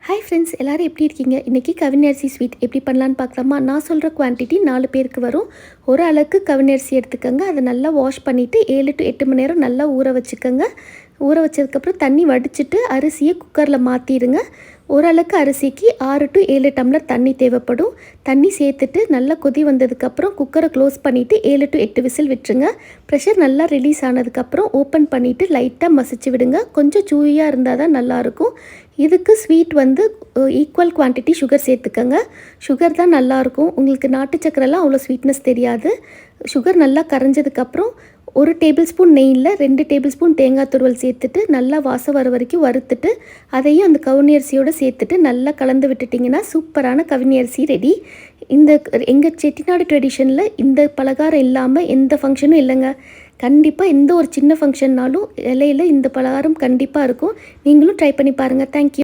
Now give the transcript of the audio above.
Hi friends, எல்லோரும் எப்படி இருக்கீங்க? இன்றைக்கி கவினரிசி ஸ்வீட் எப்படி பண்ணலான்னு பார்க்கலாமா? நான் சொல்கிற குவான்டிட்டி 4 பேருக்கு வரும். ஒரு அளவுக்கு கவினரிசி எடுத்துக்கோங்க. அதை நல்லா வாஷ் பண்ணிவிட்டு 7 to 8 மணி நேரம் நல்லா ஊற வச்சுக்கோங்க. ஊற வச்சதுக்கப்புறம் தண்ணி வடிச்சிட்டு அரிசியை குக்கரில் மாற்றிடுங்க. ஓரளவுக்கு அரிசிக்கு 6 to 7 டம்ளர் தண்ணி தேவைப்படும். தண்ணி சேர்த்துட்டு நல்லா கொதி வந்ததுக்கப்புறம் குக்கரை க்ளோஸ் பண்ணிவிட்டு 7 to 8 விசில் விட்டுருங்க. ப்ரெஷர் நல்லா ரிலீஸ் ஆனதுக்கப்புறம் ஓப்பன் பண்ணிவிட்டு லைட்டாக மசிச்சு விடுங்க. கொஞ்சம் சூயாக இருந்தால் தான் நல்லாயிருக்கும். இதுக்கு ஸ்வீட் வந்து ஈக்குவல் குவான்டிட்டி சுகர் சேர்த்துக்கோங்க. சுகர் தான் நல்லாயிருக்கும். உங்களுக்கு நாட்டு சக்கரைலாம் அவ்வளோ ஸ்வீட்னஸ் தெரியாது. சுகர் நல்லா கரைஞ்சதுக்கப்புறம் 1 டேபிள் ஸ்பூன் நெய்யில் 2 டேபிள் ஸ்பூன் தேங்காய் துருவல் சேர்த்துட்டு நல்லா வாசம் வர வரைக்கும் வறுத்துட்டு அதையும் அந்த கவுனி அரிசியோடு சேர்த்துட்டு நல்லா கலந்து விட்டுட்டிங்கன்னா சூப்பரான கவுனி அரிசி ரெடி. இந்த எங்கள் செட்டிநாடு ட்ரெடிஷனில் இந்த பலகாரம் இல்லாமல் எந்த ஃபங்க்ஷனும் இல்லைங்க. கண்டிப்பாக எந்த ஒரு சின்ன ஃபங்க்ஷன்னாலும் இலையில் இந்த பலகாரம் கண்டிப்பாக இருக்கும். நீங்களும் ட்ரை பண்ணி பாருங்கள். தேங்க்யூ.